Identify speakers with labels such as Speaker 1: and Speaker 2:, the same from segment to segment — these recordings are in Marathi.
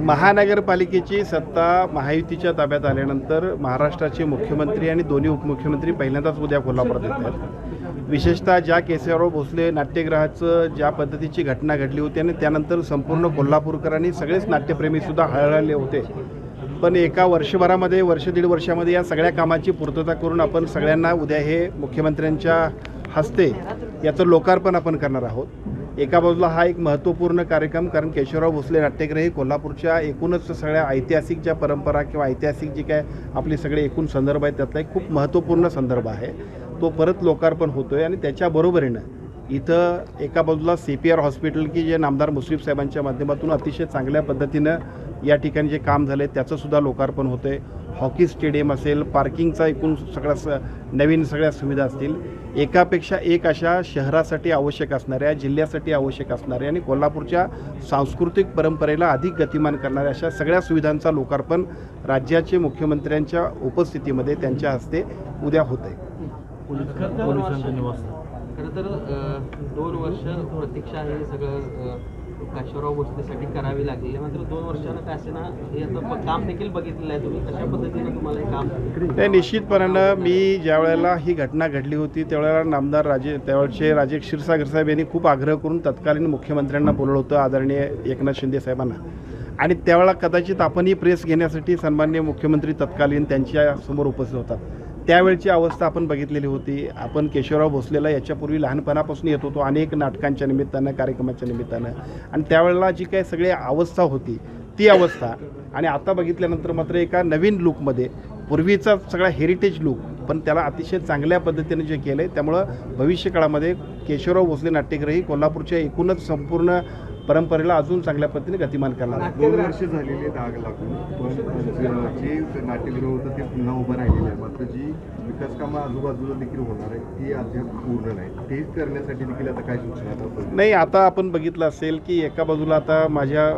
Speaker 1: महानगरपालिकेची सत्ता महायुतीच्या ताब्यात आल्यानंतर महाराष्ट्राचे मुख्यमंत्री आणि दोन्ही उपमुख्यमंत्री पहिल्यांदाच उद्या कोल्हापुरात येत आहेत। विशेषतः ज्या केशवराव भोसले नाट्यगृहाचं ज्या पद्धतीची घटना घडली होती आणि त्यानंतर संपूर्ण कोल्हापूरकरांनी सगळेच नाट्यप्रेमीसुद्धा हळहळले होते। पण एका वर्षभरामध्ये दीड वर्षामध्ये या सगळ्या कामाची पूर्तता करून आपण सगळ्यांना उद्या हे मुख्यमंत्र्यांच्या हस्ते याचं लोकार्पण आपण करणार आहोत। एका बाजूला हा एक महत्त्वपूर्ण कार्यक्रम, कारण केशवराव भोसले नाट्यगृह हे कोल्हापूरच्या एकूणच सगळ्या ऐतिहासिक ज्या परंपरा किंवा ऐतिहासिक जी काय आपली सगळे एकूण संदर्भ आहेत त्यातला एक खूप महत्त्वपूर्ण संदर्भ आहे। तो परत लोकार्पण होतोय आणि त्याच्याबरोबरीनं इथं एका बाजूला CPR हॉस्पिटल की जे नामदार मुश्रीफ साहेबांच्या माध्यमातून अतिशय चांगल्या पद्धतीनं या ठिकाणी जे काम झाले त्याचंसुद्धा लोकार्पण होतं आहे। हॉकी स्टेडियम असेल, पार्किंगचा एकूण सगळ्या नवीन सगळ्या सुविधा असतील, एकापेक्षा एक अशा शहरासाठी आवश्यक असणाऱ्या, जिल्ह्यासाठी आवश्यक असणाऱ्या आणि कोल्हापूरच्या सांस्कृतिक परंपरेला अधिक गतिमान करणाऱ्या अशा सगळ्या सुविधांचा लोकार्पण राज्याचे मुख्यमंत्र्यांच्या उपस्थितीमध्ये त्यांच्या हस्ते उद्या होत आहे।
Speaker 2: खरं तर 2 वर्ष प्रतीक्षा हे सगळं केशवराव भोसलेसाठी करावी लागली, मात्र 2 वर्षानं काय असे ना हे आता काम देखील बघितलेलं आहे तुम्ही, कशा पद्धतीनं तुम्हाला हे काम?
Speaker 1: नाही, निश्चितपणानं मी ज्या वेळेला ही घटना घडली होती त्यावेळेला नामदार त्यावेळचे राजे क्षीरसागर साहेब यांनी खूप आग्रह करून तत्कालीन मुख्यमंत्र्यांना बोलवलं होतं, आदरणीय एकनाथ शिंदे साहेबांना, आणि त्यावेळेला कदाचित आपणही प्रेस घेण्यासाठी सन्माननीय मुख्यमंत्री तत्कालीन त्यांच्या समोर उपस्थित होतात। त्यावेळची अवस्था आपण बघितलेली होती। आपण केशवराव भोसलेला याच्यापूर्वी लहानपणापासून येत होतो अनेक नाटकांच्या निमित्तानं, कार्यक्रमाच्या निमित्तानं, आणि त्यावेळेला जी काही सगळी अवस्था होती ती अवस्था आणि आता बघितल्यानंतर मात्र एका नवीन लुकमध्ये, पूर्वीचा सगळा हेरिटेज लुक पण त्याला अतिशय चांगल्या पद्धतीने जे केलं आहे, त्यामुळं भविष्यकाळामध्ये केशवराव भोसले नाट्यगृह ही कोल्हापूरच्या एकूणच संपूर्ण परंपरेला अजून चांगल्या पद्धतीने गतिमान करणार आहे।
Speaker 3: 2 वर्ष झालेली आग लागून पण जे नाट्यगृह होतं ते पुन्हा उभं राहिलेलं आहे, मात्र जी विकास कामं आजूबाजूला देखील होणार आहे ती अद्याप पूर्ण नाही। ते करण्यासाठी देखील आता काय सूचना?
Speaker 1: नाही, आता आपण बघितलं असेल की एका बाजूला आता माझ्या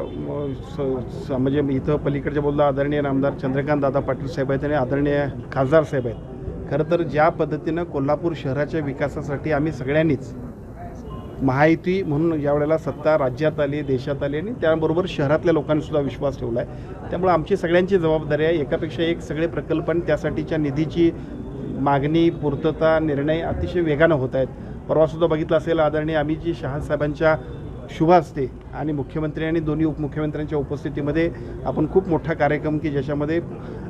Speaker 1: म्हणजे इथं पलीकडच्या बाजूला आदरणीय नामदार चंद्रकांत दादा पाटील साहेब आहेत आणि आदरणीय खासदार साहेब आहेत। खरं तर ज्या पद्धतीनं कोल्हापूर शहराच्या विकासासाठी आम्ही सगळ्यांनीच महायुती म्हणून ज्या वेळेला सत्ता राज्यात आली, देशात आली आणि त्याबरोबर शहरातल्या लोकांनीसुद्धा विश्वास ठेवला आहे, त्यामुळे आमची सगळ्यांची जबाबदारी आहे। एकापेक्षा एक सगळे प्रकल्प आणि त्यासाठीच्या निधीची मागणी, पूर्तता, निर्णय अतिशय वेगानं होत आहेत। परवासुद्धा बघितलं असेल आदरणीय अमितजी शहा साहेबांच्या शुभ हस्ते आणि मुख्यमंत्री आणि दोन्ही उपमुख्यमंत्र्यांच्या उपस्थितीमध्ये आपण खूप मोठा कार्यक्रम की ज्याच्यामध्ये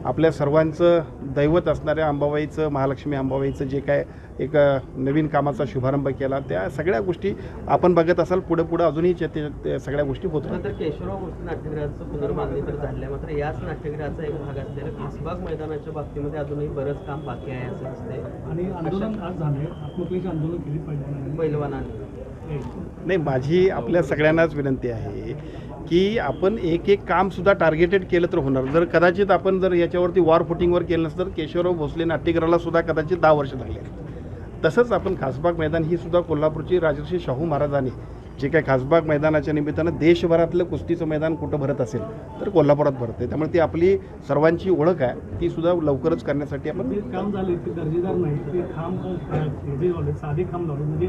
Speaker 1: आपल्या सर्वांचं दैवत असणाऱ्या अंबाबाईचं, महालक्ष्मी अंबाबाईचं जे काय एक नवीन कामाचा शुभारंभ केला, त्या सगळ्या गोष्टी आपण बघत असाल पुढे अजूनही त्या सगळ्या गोष्टी होत राहतात।
Speaker 2: केशवराव भोसले नाट्यगृहाचं पुनर्बांधणी तर झालं आहे, मात्र याच नाट्यगृहाचा एक भाग असलेल्या खासबाग मैदानाच्या बाबतीमध्ये अजूनही बरंच काम बाकी आहे असं दिसतंय आणि आंदोलन आज झालंय, आत्मक्लेश आंदोलन केली पहिलवानांनी।
Speaker 1: नाही, माझी आपल्या सगळ्यांनाच विनंती आहे की आपण एक कामसुद्धा टार्गेटेड केलं तर होणार। जर कदाचित आपण जर याच्यावरती वॉर फुटिंगवर केलं नसतं तर केशवराव भोसले नाट्यगृहाला सुद्धा कदाचित 10 वर्ष लागले। तसंच आपण खासबाग मैदान ही सुद्धा कोल्हापूरची राजर्षी शाहू महाराजांनी जे काही खासबाग मैदानाच्या निमित्तानं देशभरातलं कुस्तीचं मैदान कुठं भरत असेल तर कोल्हापुरात भरते, त्यामुळे ती आपली सर्वांची ओळख आहे, ती सुद्धा लवकरच करण्यासाठी आपण
Speaker 4: काम झाले ते दर्जेदार नाही, ते खांब साधे खांब लावले, म्हणजे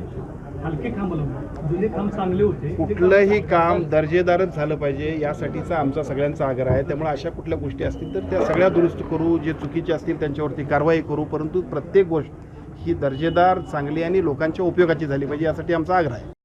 Speaker 4: हलके खांब लावले, जुने खांब चांगले होते।
Speaker 1: कुठलंही काम दर्जेदारच झालं पाहिजे यासाठीचा आमचा सगळ्यांचा आग्रह आहे। त्यामुळे अशा कुठल्या गोष्टी असतील तर त्या सगळ्या दुरुस्त करू, जे चुकीचे असतील त्यांच्यावरती कारवाई करू, परंतु प्रत्येक गोष्ट ही दर्जेदार, चांगली आणि लोकांच्या उपयोगाची झाली पाहिजे यासाठी आमचा आग्रह आहे।